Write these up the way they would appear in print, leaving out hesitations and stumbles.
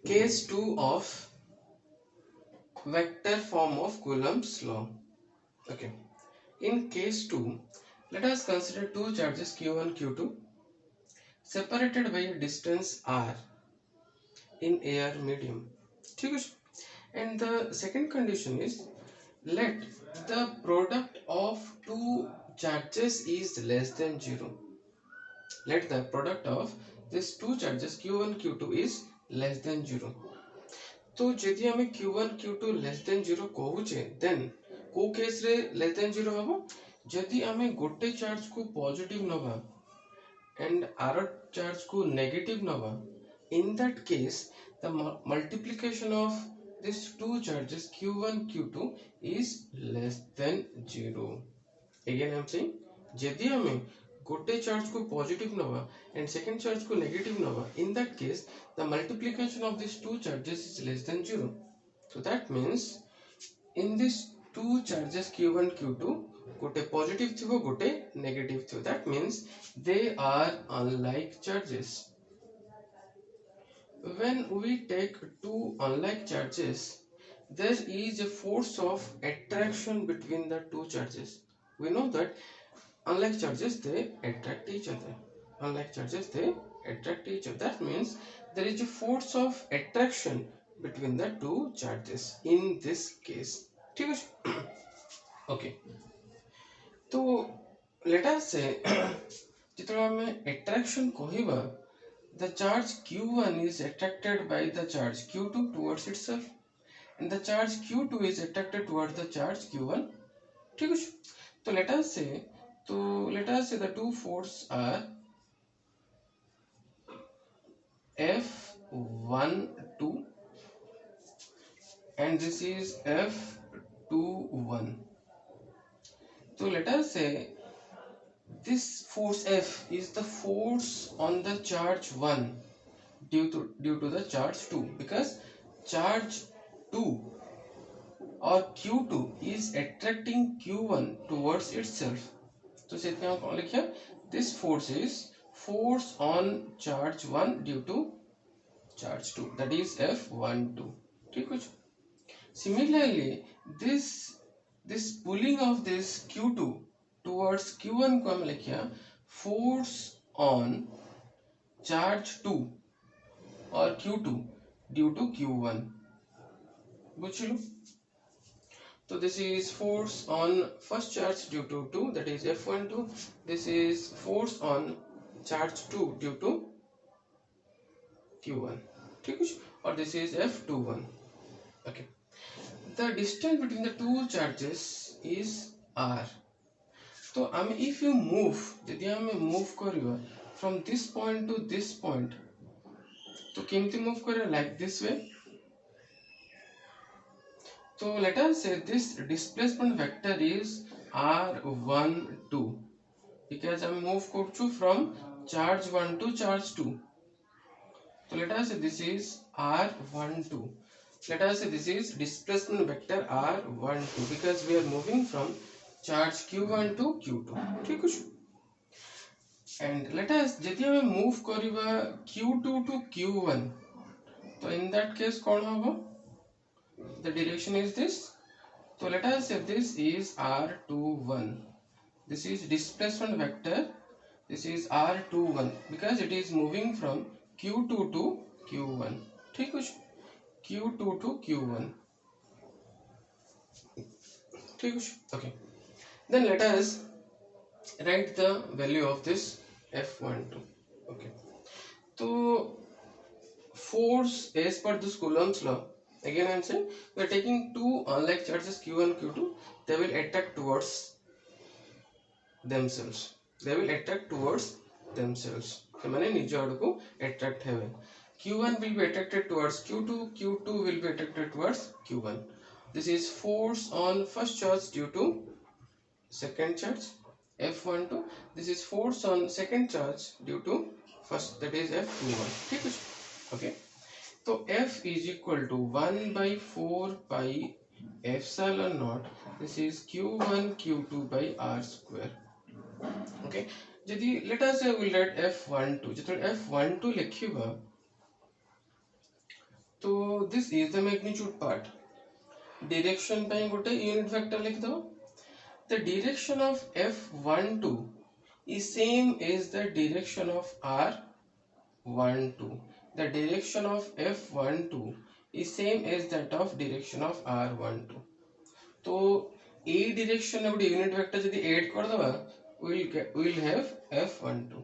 case 2 of vector form of Coulomb's law. Okay. In case 2, let us consider two charges q1 q2 separated by a distance r in air medium. ठीक है? And the second condition is let the product of two charges is less than 0. Let the product of these two charges q1 q2 is less than 0. तो जदि आम q1 q2 less than 0 कहूचे then को case रे less than 0 हम जदि आम गोटे charge को पॉजिटिव नवा and आर चार्ज को नेगेटिव नवा in that case the multiplication of these two charges q1 q2 is less than 0. Again I am saying जदि आम गोटे चार्ज को पॉजिटिव नवा and second charge को नेगेटिव नवा in that case the multiplication of these two charges is less than 0. So that means in these two charges q1 q2 गोटे positive थिबो गोटे नेगेटिव थिबो. That means they are unlike charges. When we take two unlike charges there is a force of attraction between the two charges. We know that unlike charges they attract each other. Unlike charges they attract each other. That means there is a force of attraction between the two charges in this case. ठीक है? Okay. तो let us say जितना हमें attraction कहिबा the charge q1 is attracted by the charge q2 towards itself and the charge q2 is attracted towards the charge q1. ठीक है? तो let us say the two forces are F12 and this is F21. So let us say this force F is the force on the charge 1 due to the charge 2 because charge 2 or q2 is attracting q1 towards itself. So this force is force on charge 1 due to charge 2, that is F12. Similarly this pulling of this q2 towards q1 को हम लिखिया force on charge 2 or q2 due to q1. बुझिलु? So this is force on first charge due to 2, that is F12. This is force on charge 2 due to q1. ठीक है? Or this is F21. Okay. The distance between the two charges is r. So if you move, यदि हम move करिवा from this point to this point, तो केमती move करिवा like this way. So let us say this displacement vector is r12 because I move करछु from charge 1 to charge 2. So let us say this is r12. Let us say this is displacement vector r12 because we are moving from charge q1 to q2. ठीक है? And let us यदि हमें move करिवा q2 to q1, तो in that case कौन होगा? The direction is this. So let us say this is r21. This is displacement vector. This is r21 because it is moving from q2 to q1. ठीक है? q2 to q1. ठीक है? Okay. Then let us write the value of this F12. Okay. So force as per this Coulomb's law. Again I am saying we are taking two unlike charges q1 q2. They will attract towards themselves. They will attract towards themselves. ସେମାନେ ନିଜ ଆଡକୁ attract ହେବେ. q1 will be attracted towards q2. q2 will be attracted towards q1. This is force on first charge due to second charge F12. This is force on second charge due to first, that is F21. ठीक है? Okay. So F is equal to 1 by 4 pi epsilon naught. This is q1 q2 by r square. Okay. यदि let us say we will write F12. जब F12 लिखिबा तो this is the magnitude part direction पे गोटे unit vector लिख दो the direction of F12 is same as the direction of R12 the direction of F12 is same as that of direction of R12 तो ए direction में गोटे unit vector जदी add कर दबा we'll have F12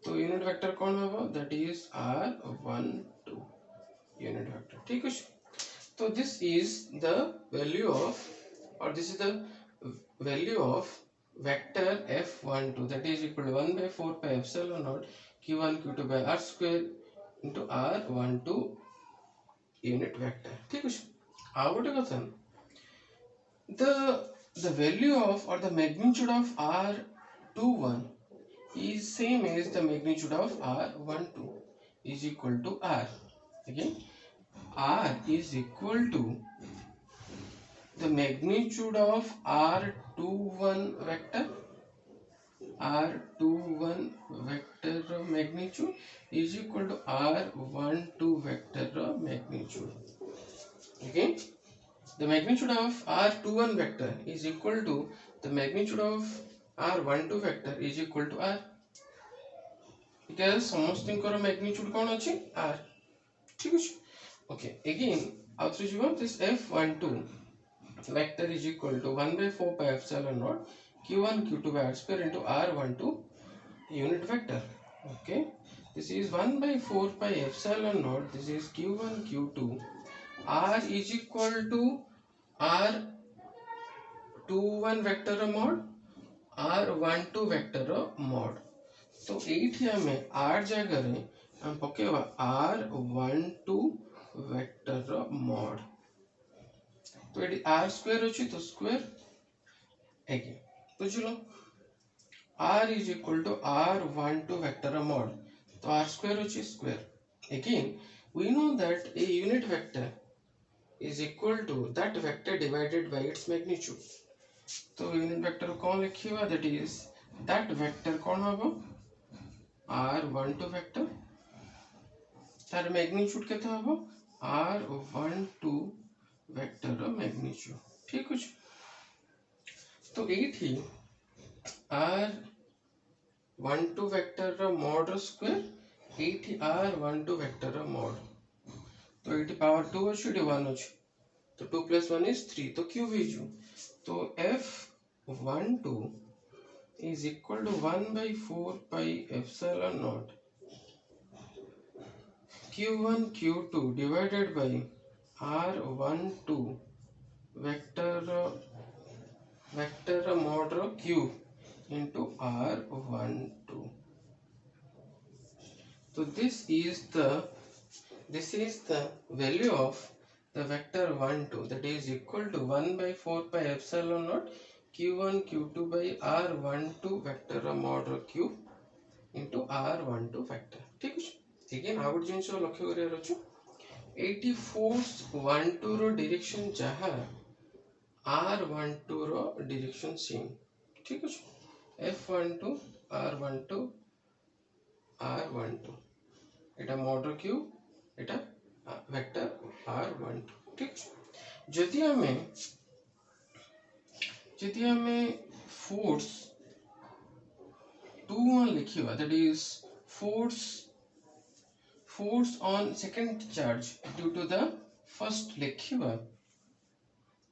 तो unit vector कौन होगा that is R12 unit vector ठीक है तो this is the value of or this is the value of vector F12 that is equal to 1 by 4 pi epsilon naught q1 q2 by r square into r12 unit vector ठीक है आउ गोटे कथा the value of or the magnitude of r21 is same as the magnitude of r12 is equal to r again r is equal to the magnitude of R21 vector magnitude is equal to R12 vector magnitude. Again, the magnitude of R21 vector is equal to the magnitude of R12 vector is equal to R. Because समस्तिंकर magnitude कौन अच्छी R. ठीक है. Okay. Again, after you want this F12 vector is equal to 1 by 4 pi epsilon naught q1 q2 by r square into r12 unit vector okay this is 1 by 4 pi epsilon naught this is q1 q2 r is equal to r21 vector mod r12 vector mod तो एठी हमें r जगह रे हम पकेवा r12 vector mod तो ये are square अच्छी तो स्क्वायर एक बुझलो r is equal to r12 vector mod तो r square अच्छी square again we know that a unit vector is equal to that vector divided by its magnitude तो unit vector कौन लिखिवा that is that vector कौन होगा r12 vector तार magnitude केता होगा r12 vector magnitude ठीक है तो एठी r12 वेक्टर मॉड स्क्वायर एठी r12 वेक्टर मॉड तो एठी पावर 2 अछि एठी 1 अछि तो 2 + 1 is 3 तो क्यूब हिजु तो F12 is equal to 1 by 4 pi epsilon naught q1 q2 divided by R12 vector mod cube into R12 so this is the value of the vector 12 that is equal to 1 by 4 pi epsilon naught q1 q2 by R12 vector mod cube into R12 vector ठीक है again out जिंस लक्ष्य करिया रछु 80 force 12 रो direction जहा R12 रो direction same ठीक है F12 R12 R12 एटा model cube एटा vector R12 ठीक जदि हमें फोर्स 21 लिखिवा that is force on second charge due to the first लिखिवा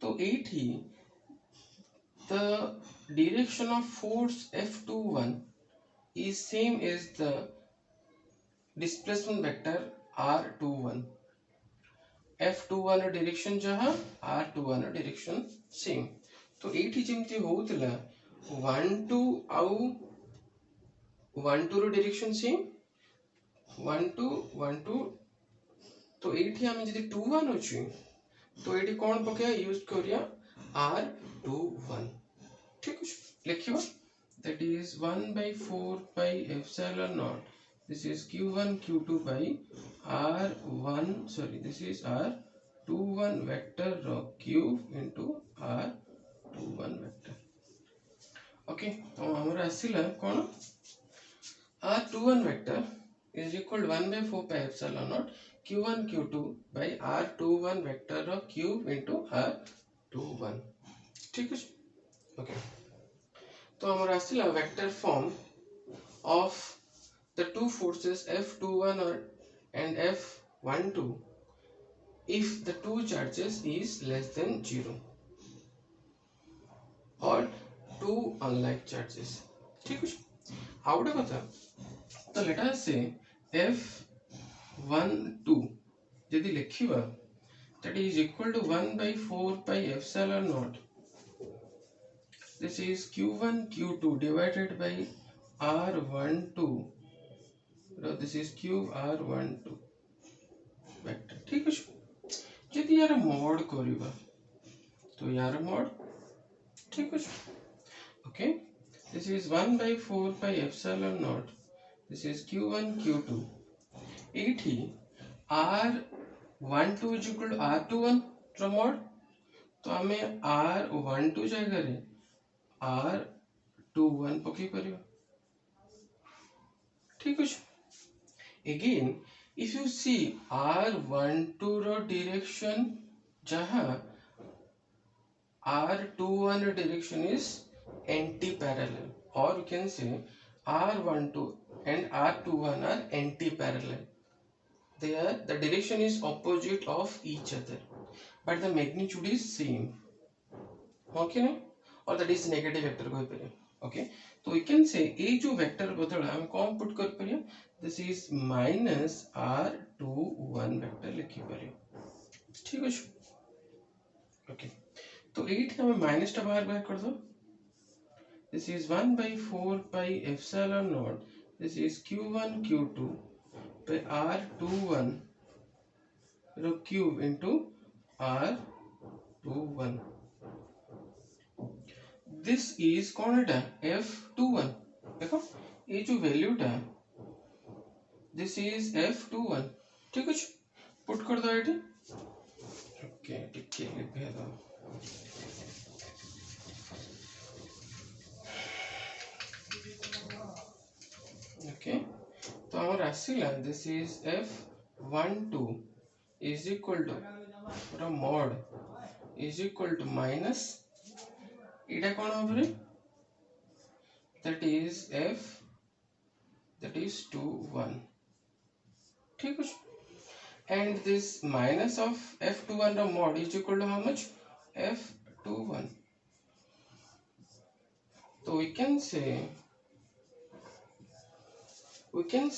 तो एठी the direction of force F21 is same as the displacement vector R21 F21 direction जहाँ R21 direction same तो एठी जेमती होउतला 12 आउ 12 रो डायरेक्शन सेम 12 तो एठी हम जदी 21 अछि तो एठी कोन पके यूज करिया R21 ठीक है लिखिबा that is 1 by 4 pi epsilon naught this is q1 q2 by this is R21 vector cube into R21 vector okay तो हमरा आसीला कोन R21 vector is equal to 1 by 4 pi epsilon naught q1 q2 by r21 vector of cube into r21 ठीक है okay तो हमर आसिला vector form of the two forces F21 and F12 if the two charges is less than 0 or two unlike charges ठीक है आउ गोटे कथा तो लेट अस से F12 यदि लिखिबा that is equal to 1 by 4 pi epsilon naught this is q1 q2 divided by r12 this is cube r12 vector ठीक है यदि यार मॉड करिबा तो यार मॉड ठीक है okay this is 1 by 4 pi epsilon naught this is q1 q2 एठी r12 is equal to r21 रो मॉड तो हमें r12 जगह रे r21 पकई परिबा ठीक है again if you see r12 row direction जहां r21 direction is anti-parallel or you can say r12 and r21 are anti-parallel the direction is opposite of each other but the magnitude is same okay na or that is negative vector कहि परिया okay तो we can say ए जो vector बदल हम कौन put कर परिया this is minus r21 vector लिखि परिया ठीक है ओके तो 8 हमें माइनस टा बाहर कर दो this is 1 by 4 pi epsilon naught this is q1 q2 by r21 row cube into r21 this is कौन है f21 देखो ये जो वैल्यू टा this is f21 ठीक है पुट कर दो एटी ओके ठीक है लिख दो ओके तो हमर आसीला this is f12 is equal to row mod is equal to minus इटा कौन हो रे that is f that is 21 ठीक है and this minus of f21 row mod is equal to how much f21 so we can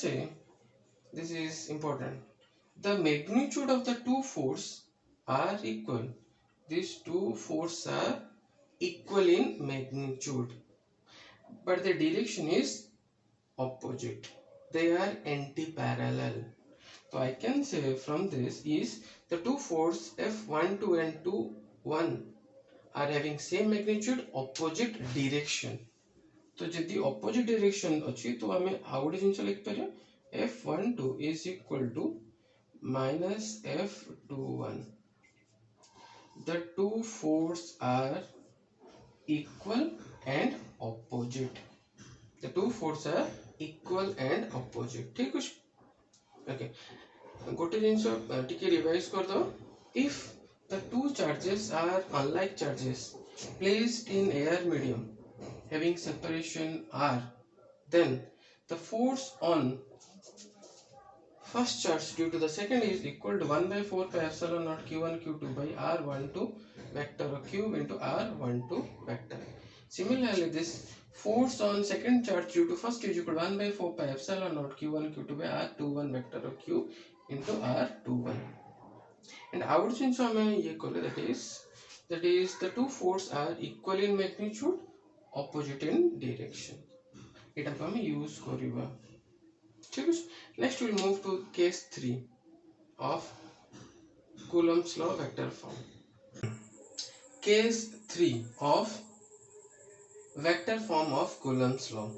say this is important the magnitude of the two force are equal these two forces are equal in magnitude but the direction is opposite they are anti-parallel so I can say from this is the two force f12 and 21 are having same magnitude opposite direction तो यदि opposite direction अच्छी तो हमें आउ गोटे जिनस लिख परिया f12 is equal to minus f21 the two force are equal and opposite the two force are equal and opposite ठीक है ओके गोटे जिनस टिके रिवाइज कर दो if the two charges are unlike charges placed in air medium having separation r then the force on first charge due to the second is equal to 1 by 4 pi epsilon naught q1 q2 by r12 vector or cube into r12 vector similarly this force on second charge due to first is equal to 1 by 4 pi epsilon naught q1 q2 by r21 vector or cube into r21 and our since हमें ये call that is the two force are equal in magnitude opposite in direction इटा को हमें use करिबा ठीक है next we'll move to case 3 of Coulomb's law vector form case 3 of vector form of Coulomb's law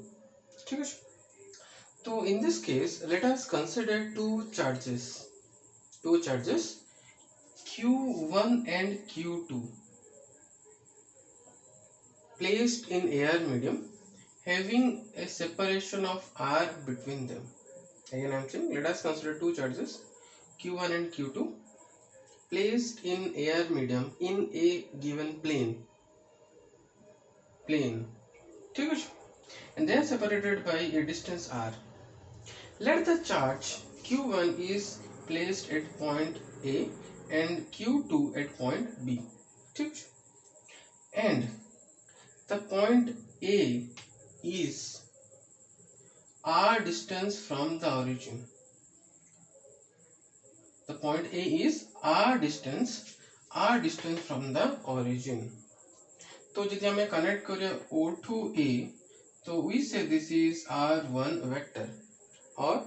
ठीक है तो in this case let us consider two charges q1 and q2 placed in air medium having a separation of r between them again I am saying let us consider two charges q1 and q2 placed in air medium in a given plane ठीक है, and they are separated by a distance r. Let the charge q1 is placed at point A and q2 at point B. And the point A is r distance from the origin. The point A is r distance from the origin. तो यदि हमें connect करें O to A, so we say this is r1 vector, or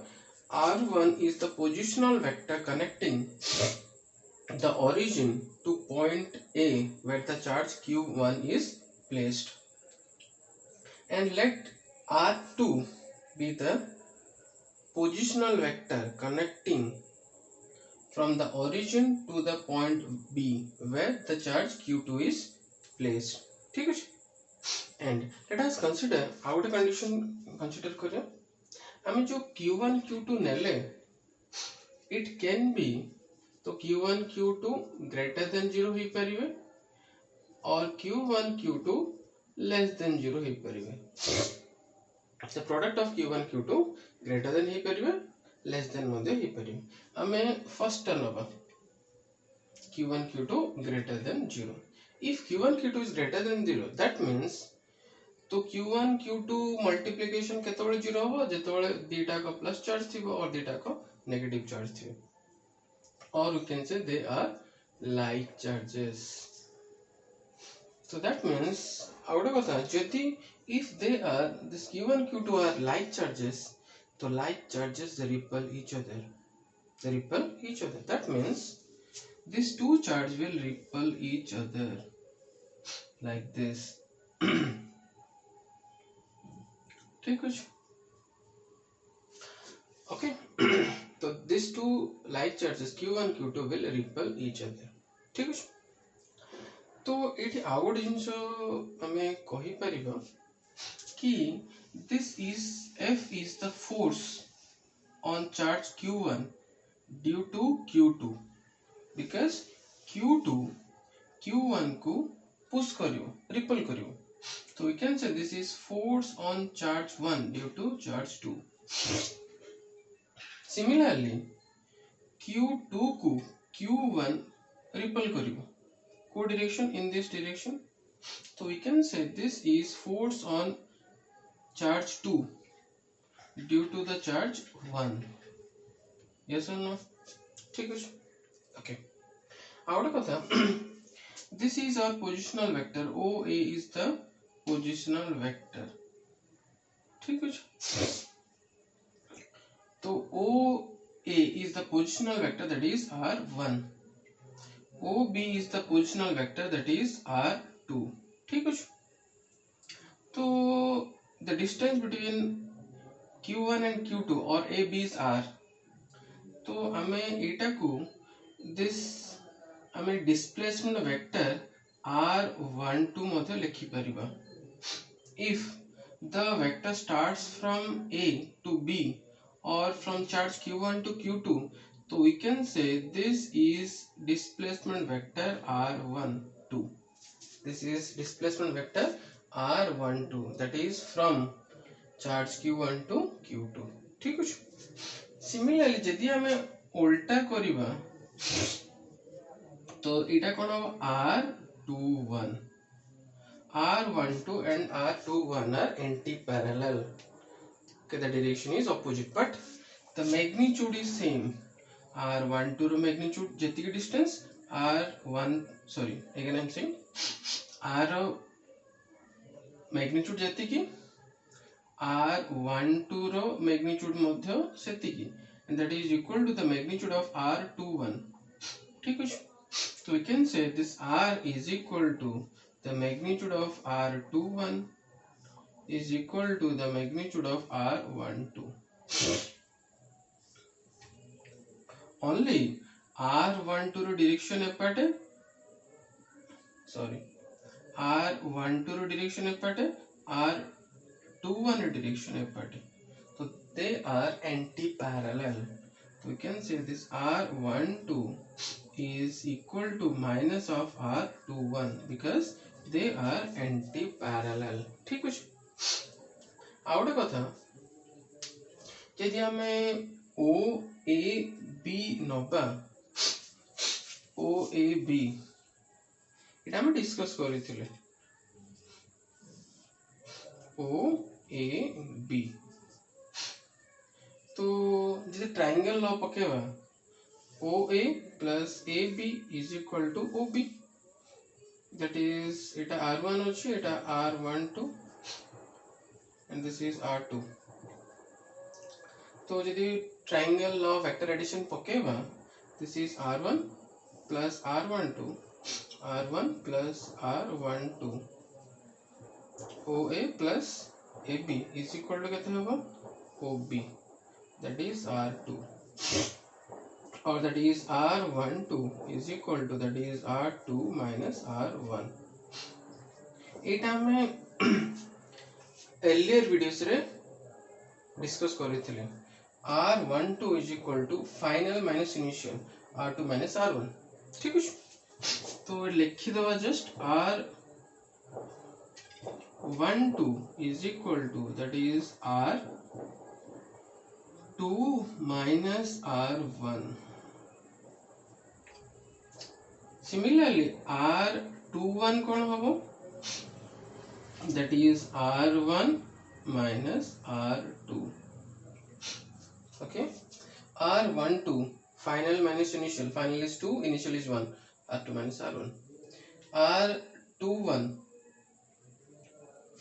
r1 is the positional vector connecting the origin to point A where the charge q1 is placed, and let r2 be the positional vector connecting from the origin to the point B where the charge q2 is placed. ठीक है, and let us consider out a condition consider करें हमें जो q1 q2 नेले it can be तो q1 q2 greater than 0 ही परिवे और q1 q2 less than 0 he परिवे. The product of q1 q2 greater than he परिवे less than मध्य ही परिवे. हमें first term अब q1 q2 greater than 0. If q1 q2 is greater than 0, that means तो q1 q2 multiplication केतବେଳେ 0 हो जेतବେଳେ दीटा को plus charge थिबो और दीटा को negative charge थिबो, or you can say they are like charges. So that means out कथा जदि if they are this q1 q2 are like charges, तो like charges they repel each other. That means these two charges will repel each other like this. ठीक है, okay. So these two like charges q1 q2 will repel each other. ठीक है, तो ये आउ गोटे जिनस आम कही परिबा कि this is F is the force on charge q1 due to q2, because q2 q1 को push करियो repel करियो, so we can say this is force on charge 1 due to charge 2. Similarly q2 को q1 repel करियो co direction in this direction, so we can say this is force on charge 2 due to the charge 1. Yes or no? ठीक है, okay. Out कथा this is our positional vector. OA is the positional vector. ठीक है, तो OA is the positional vector, that is R1. OB is the positional vector, that is R2. ठीक है, तो the distance between q1 and q2 or AB is R. तो हमें एटा को this हमें डिस्प्लेसमेंट वेक्टर r12 मध्य लिखि परिबा. If the vector starts from A to B or from charge q1 to q2, so we can say this is displacement vector r12. This is displacement vector r12, that is from charge q1 to q2. ठीक है, similarly यदि हमें उल्टा करिबा तो इटा कोन हो r21. r12 and r21 are anti-parallel. Okay, the direction is opposite, but the magnitude is same. r12 magnitude जेति की distance r1, sorry again I am saying r magnitude जेति की r12 रो magnitude मध्य सेति की, and that is equal to the magnitude of r21. ठीक है, so we can say this r is equal to the magnitude of r21 is equal to the magnitude of r12. Only r12 row direction एपटे, sorry r12 row direction एपटे, r21 row direction एपटे, so they are anti-parallel. we can say this R12 is equal to minus of R21 because they are anti-parallel. ठीक है। आउ गोटे कथा यदि आमे ओ A B नबा ओ A B इटा आमे डिस्कस करिथिले ओ ए बी तो जदि ट्रायंगल लॉ पकेवा O A plus A B is equal to O B that is eta r1 अछि eta r12 and this is r2 तो यदि ट्रायंगल लॉ वेक्टर एडिशन पकेवा this is r1 plus r12 r1 plus r12 oa plus ab is equal to केते होबो ob that is r2 or that is r12 is equal to that is r2 minus r1 एटा में earlier videos रे discuss करिथिले r12 is equal to final minus initial r2 minus r1 ठीक है। तो लिखि दवा just r12 is equal to that is r2 minus r1 similarly r21 कौन होबो that is r1 minus r2 okay r12 final minus initial final is 2 initial is 1 r2 minus r1 r21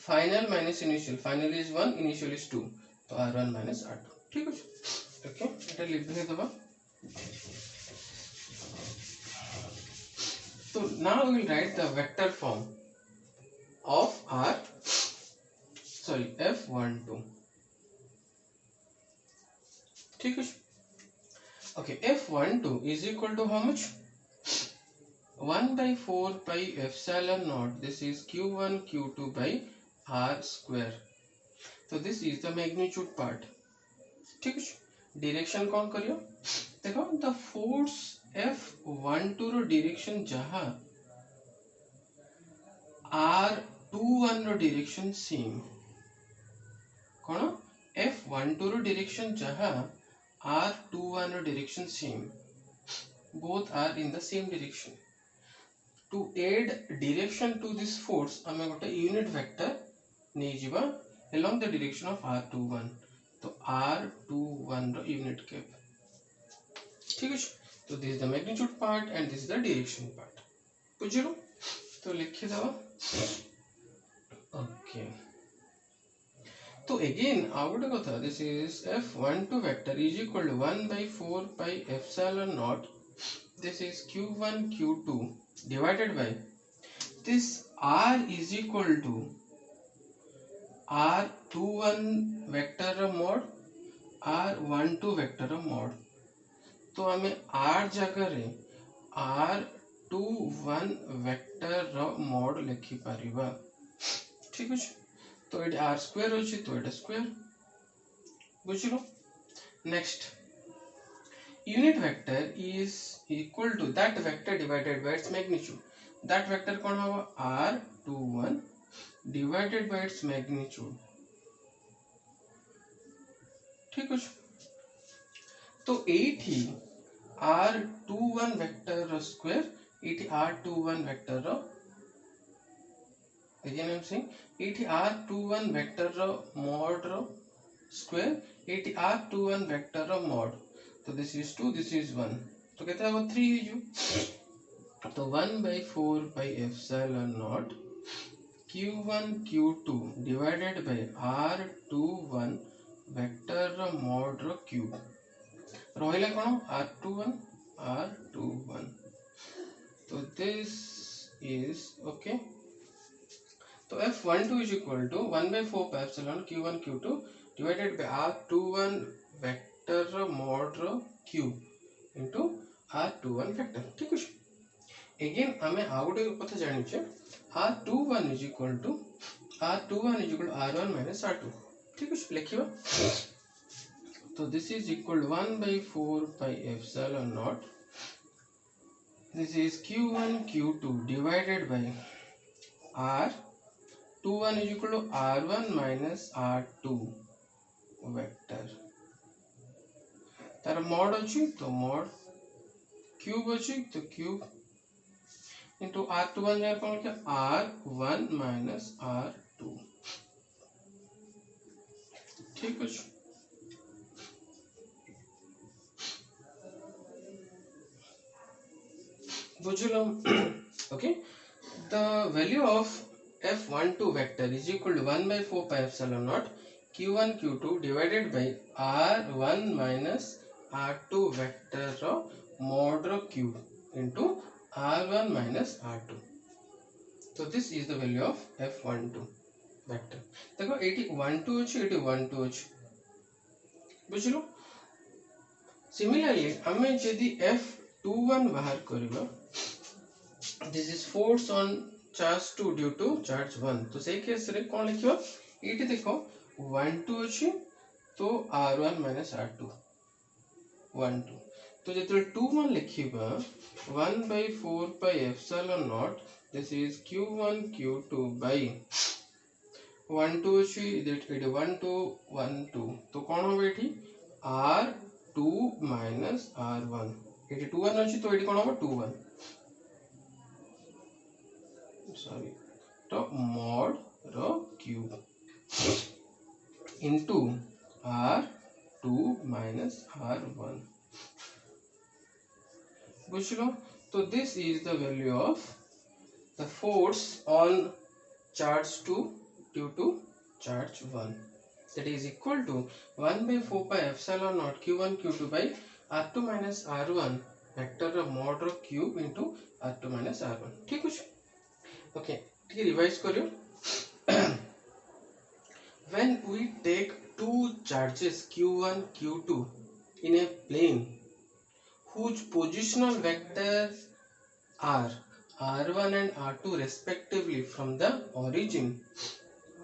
final minus initial final is 1 initial is 2 तो r1 minus r2 ठीक है okay एटा लिख दबा so now we will write the vector form of f12 ठीक है okay f12 is equal to how much 1 by 4 pi epsilon naught this is q1 q2 by r square so this is the magnitude part ठीक है direction कौन करियो देखो the force f12 रो direction जहा r21 रो डायरेक्शन सेम कोन f12 रो डायरेक्शन जहा r21 रो direction same both are in the same direction to add direction to this force हमें गोटे unit vector नहीं जीवा along the direction of r21 तो r21 रो unit cap ठीक है तो this is the magnitude part and this is the direction part बुझिलो तो लिखि दवा ओके तो again आउ गोटे कथा this is f12 vector is equal to 1 by 4 pi epsilon naught this is q1 q2 divided by this r is equal to r21 vector mod r12 vector mod तो हमें r जगह रे r21 vector mode लिखि परिबा ठीक अछि तो eight r square अछि तो एट स्क्वायर बुझिलो next unit vector is equal to that vector divided by its magnitude that vector कोन हो r21 divided by its magnitude ठीक अछि तो एठी r21 vector square eighty r21 vector again I am saying eighty r21 vector mod square eighty r21 vector mod तो this is 2 this is 1 तो कहते हैं वो 3 है तो 1 by 4 pi epsilon naught q1 q2 divided by r21 vector mod cube रहिला कोन r21 तो this is okay तो f12 is equal to 1 by 4 pi epsilon q1 q2 divided by r21 vector mod cube into r21 vector ठीक है again हमें out कथा जानि छे r21 is equal to r1 minus r2 ठीक है लिखिबा So this is equal to 1 by 4 pi epsilon naught. This is q1 q2 divided by r21 is equal to r1 minus r2 vector. तार mod अच्छी तो mod cube अच्छी तो cube into r21 जाए कौन क्या r1 minus r2. ठीक है बुझलो. Okay, the value of f12 vector is equal to 1 by 4 pi epsilon naught q1 q2 divided by r1 minus r2 vector mod cube into r1 minus r2. So this is the value of f12 vector. देखो eighty 12 अछि eighty 12 अछि बुझलो. Similarly हमें यदि f21 बाहर करबा, this is force on charge 2 due to charge 1. तो से केस रे कोन लिखियो एटी देखो 12 अछि तो r1 minus r2 12. तो जेतले 21 लिखिबा 1 by 4 pi epsilon naught, this is q1 q2 by 12 अछि एटी 12 12 तो कोन हो eighty r2 minus r1 eighty 21 अछि तो एटी कोन हो 21 sorry तो mod रो cube into r2 minus r1 बुझलो. तो this is the value of the force on charge 2 due to charge 1, that is equal to 1 by 4 pi epsilon naught q1 q2 by r2 minus r1 vector mod ro cube into r2 minus r1. ठीक है. Okay, ठीक revise करियो. When we take two charges q1 q2 in a plane whose positional vectors are r1 and r2 respectively from the origin,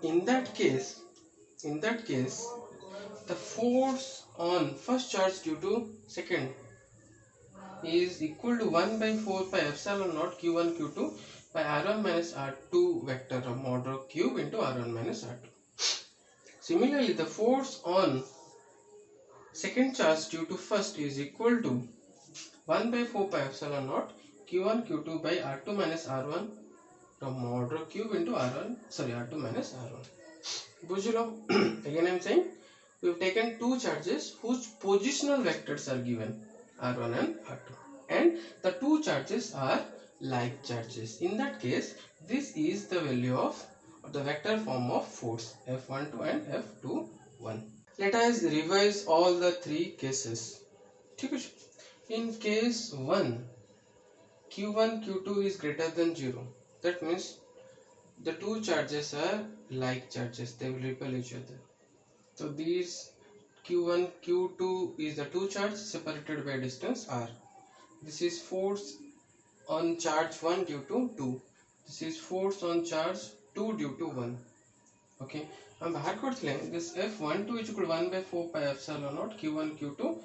in that case the force on first charge due to second is equal to 1 by 4 pi epsilon naught q1 q2 by r1 minus r2 vector mod cube into r1 minus r2. Similarly, the force on second charge due to first is equal to 1 by 4 pi epsilon naught q1 q2 by r2 minus r1 mod cube into r2 minus r1. बुझलो. Again I am saying we have taken two charges whose positional vectors are given r1 and r2, and the two charges are like charges. In that case, this is the value of the vector form of force F12 and F21. Let us revise all the three cases. In case 1, Q1 Q2 is greater than 0. That means the two charges are like charges, they will repel each other. So these Q1 Q2 is the two charges separated by distance r. This is force on charge 1 due to 2. This is force on charge 2 due to 1. Okay, हम बाहर करथिले this f12 is equal to 1 by 4 pi epsilon naught q1 q2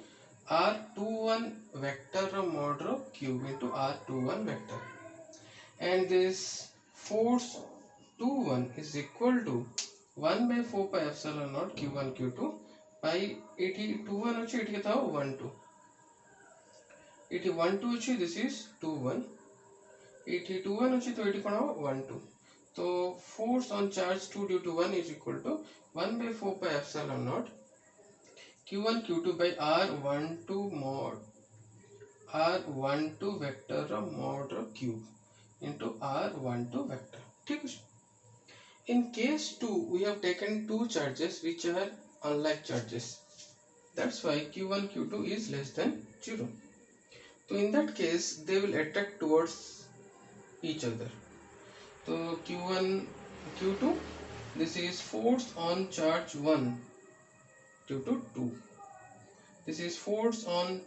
r21 vector mod cube into r21 vector, and this force 21 is equal to 1 by 4 pi epsilon naught q1 q2 by 21 अछि एठी केता 12 12 अछि, this is 21 21 अछि तो एठी कोन 12. तो force on charge 2 due to 1 is equal to 1 by 4 pi epsilon naught q1 q2 by r12 vector mod cube into r12 vector. ठीक है. In case 2 we have taken two charges which are unlike charges, that's why q1 q2 is less than 0. So in that case they will attract towards each other. So q1 q2, this is force on charge 1 due to 2. This is force on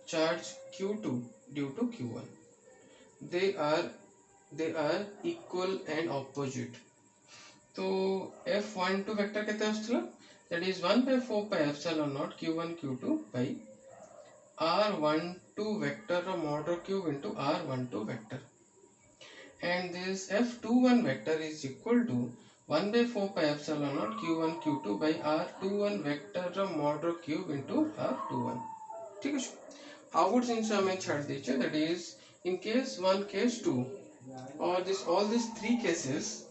charge q2 due to q1. They are equal and opposite. तो f12 vector केते आछला that is 1 by 4 pi epsilon naught q1 q2 by r12 vector mod q into r12 vector, and this f21 vector is equal to 1 by 4 pi epsilon naught q1 q2 by r21 vector mod cube into r21. ठीक है, outward जिनसे हमें छाड़ दीजिए, that is in case 1 case 2 or this all these three cases,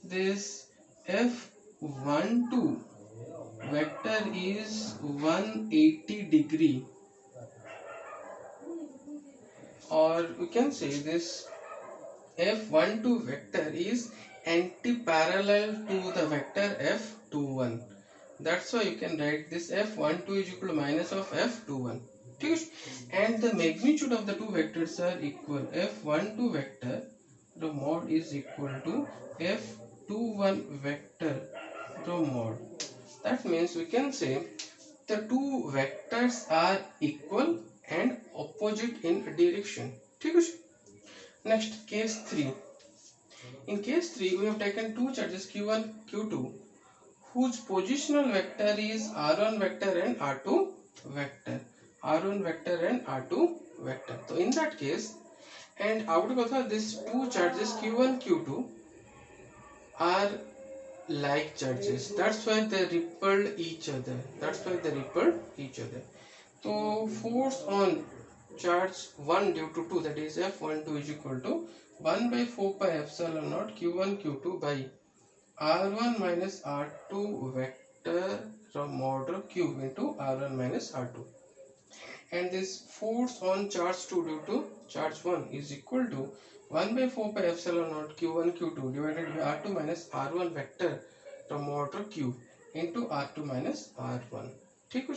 this f12 vector is 180 degree, or we can say this f12 vector is anti-parallel to the vector f21. That's why you can write this f12 is equal to minus of f21. And the magnitude of the two vectors are equal. f12 vector, the mod is equal to f21 vector, the mod. That means we can say the two vectors are equal and opposite in direction. Next, case 3. In case 3, we have taken two charges q1, q2, whose positional vector is r1 vector and r2 vector. r1 vector and r2 vector. So in that case, and out of these two charges q1, q2 are like charges. That's why they repel each other. So force on charge 1 due to 2, that is F12 is equal to 1 by 4 pi epsilon naught q1 q2 by r1 minus r2 vector mod cube into r1 minus r2, and this force on charge 2 due to charge 1 is equal to 1 by 4 pi epsilon naught q1 q2 divided by r2 minus r1 vector mod cube into r2 minus r1. ठीक है।